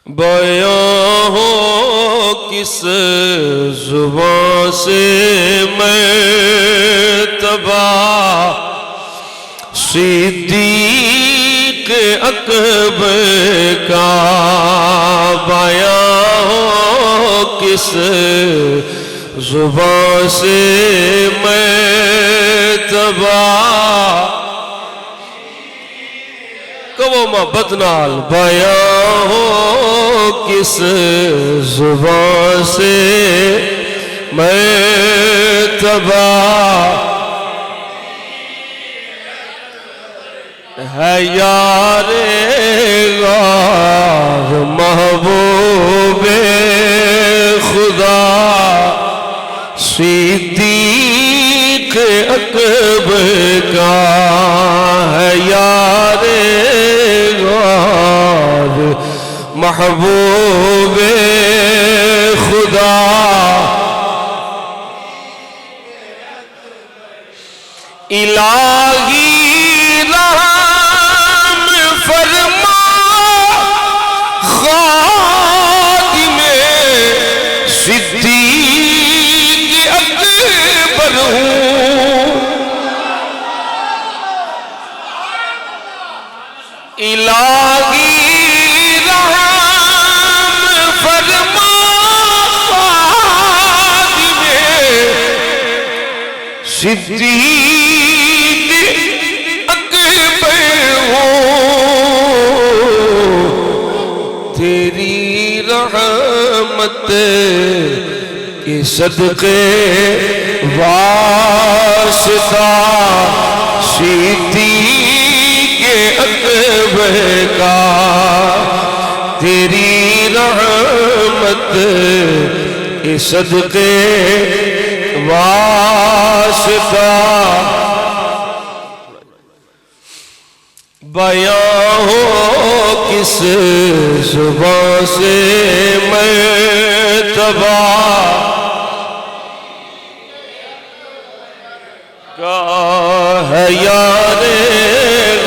بیاں ہو کس زبان سے مرتبہ صدیق اکبر کا بیاں ہو کس زبان سے مرتبہ کہو محبت نال بیاں ہو کس زبان سے مرتبہ ہے یار غار محبوب خدا صدیق اکبر کا ہے یار غار محبوب خدا الہی رحم فرما خادم صدیق اکبر ہوں الہی صدیق اکبر ہوں تیری رحمت کے صدقے واسطہ صدیق اکبر کا تیری رحمت کے صدقے واسطہ بیاں ہو کس زبان سے مرتبہ کا ہے یار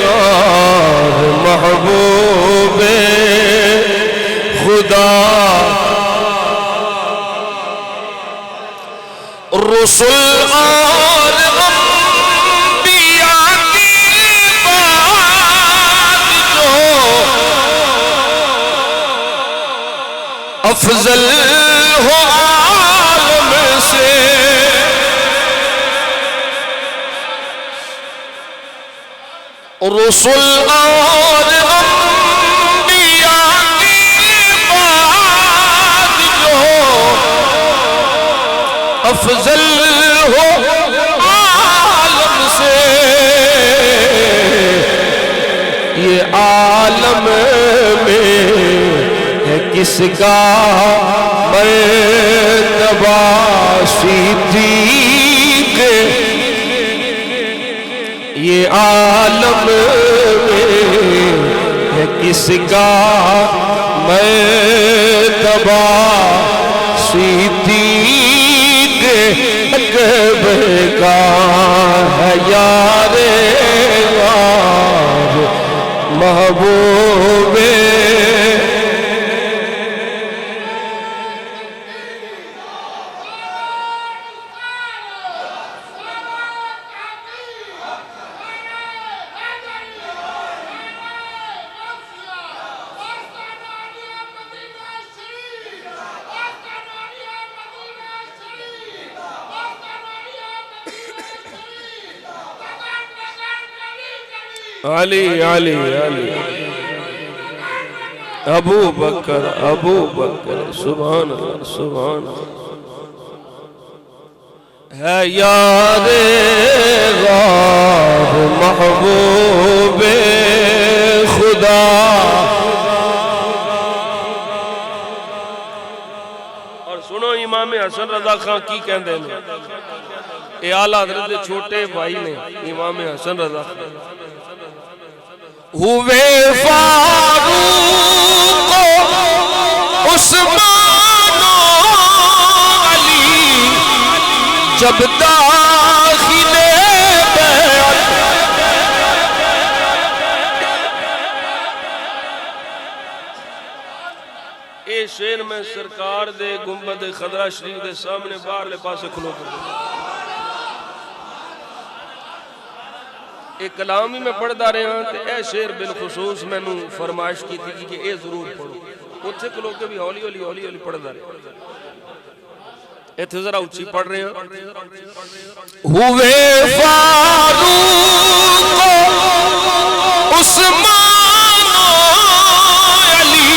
غار محبوب خدا رسول اور انبیاء کی بات جو افضل ہو عالم سے رسول اور انبیاء کی بات جو افضل ہو عالم سے یہ عالم میں ہے کس کا مرتبہ صدیق یہ عالم میں ہے کس کا مرتبہ صدیق اکبر کا ہے یار غار محبوب علی علی علی ابو بکر سبحان اللہ سبحان اللہ ہے یار غار محبوب خدا اور سنو امام حسن رضا خان کی کہندے ہیں اے اعلیٰ حضرت چھوٹے بھائی نے امام حسن رضا خان ہوئے فاروق عثمان و علی جب داخل بیعت اے شیر میں سرکار دے گنبد خضرا شریف دے سامنے باہر لے پاسے کھلو کر ایک کلام ہی میں پڑھ دا رہے ہیں تے اے شیر بالخصوص میں نو فرمائش کی تھی کہ اے ضرور پڑھو اتھے کھلو کے بھی ہولی ہولی ہولی ہولی پڑھ دا رہے ہیں ایتھے ذرا اچھی پڑھ رہے ہیں ہوئے فاروق عثمان و علی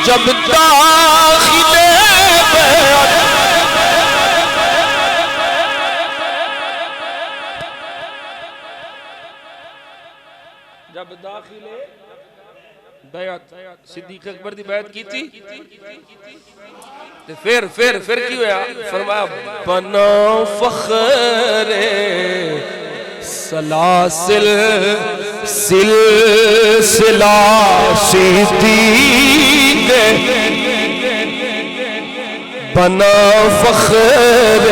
جب داخل بیعت جب داخل بیعت صدیق اکبر دی بیعت کی تھی پھر کی ہویا فرمایا بنا فخر سلاسل سلسلہ صدیق بنا فخر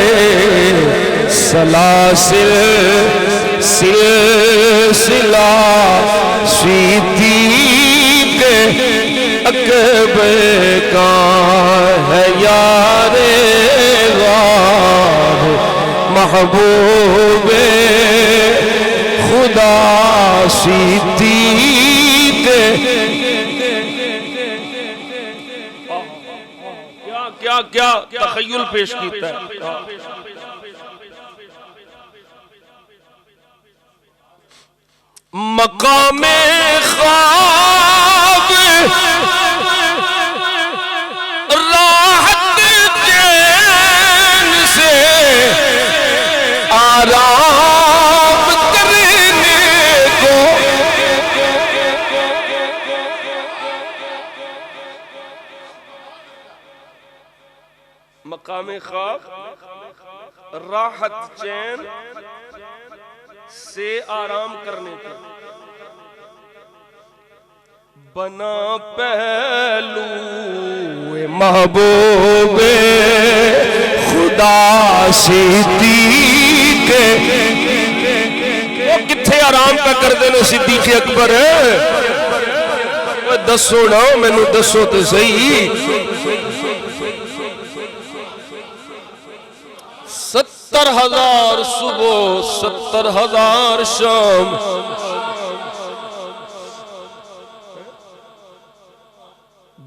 سلاسل سلسلہ صدیق اکبر کا ہے یار غار محبوب خدا صدیق کیا تخیل پیش کیتا ہے مقام خواب راحت چین سے آرام کرنے کو مقام خواب راحت چین سے آرام کرنے کا بنا پہلو محبوب خدا صدیق وہ کتھے آرام پہ کر دینے صدیق اکبر دسو نا میں نو دسو تو صحیح 70,000 صبح 70,000 شام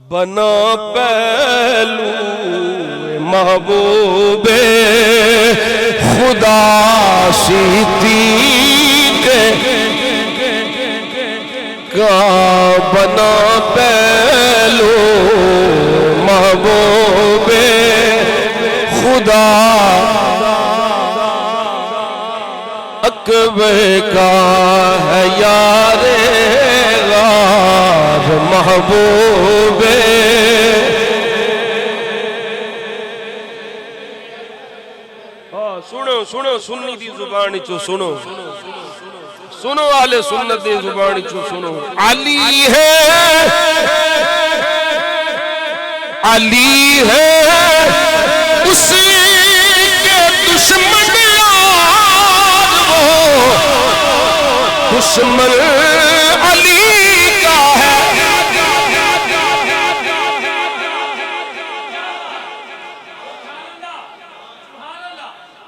بنا پہلو محبوب خدا صدیق کا بنا پہلو محبوب خدا اکبر کا ہے یار غار محبوب سنو سنی دی زبانی چو سنو آل سنت دی زبانی چو سنو علی ہے اسی کے دشمن دشمن علی کا ہے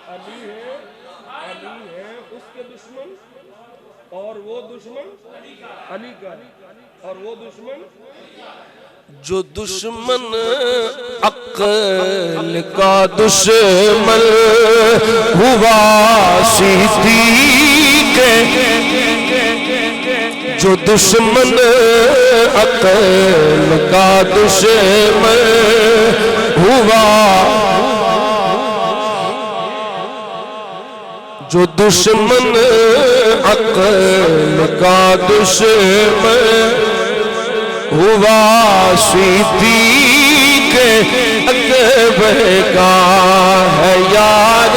علی ہے اس کے دشمن اور وہ دشمن علی کا اور وہ دشمن جو دشمن عقل کا دشمن ہوا صدیق جو دشمن عقل کا دشمن ہوا جو دشمن عقل کا دشمن ہوا صدیق اکبر کا ہے یار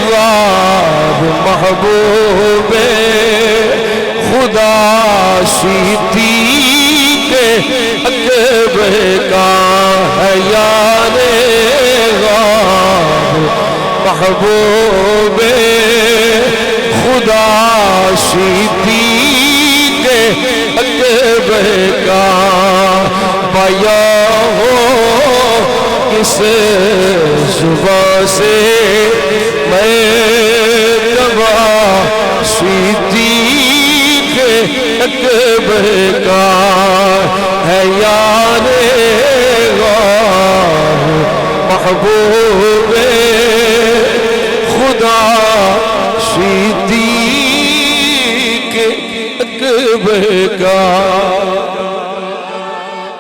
غار محبوب خدا صدیق اکبر کا ہے یار غار محبوب خدا صدیق اکبر کا فرمایا ہو کس زبان سے میں گواہ صدیق اکبر کا ہے یار غار محبوب خدا صدیق اکبر کا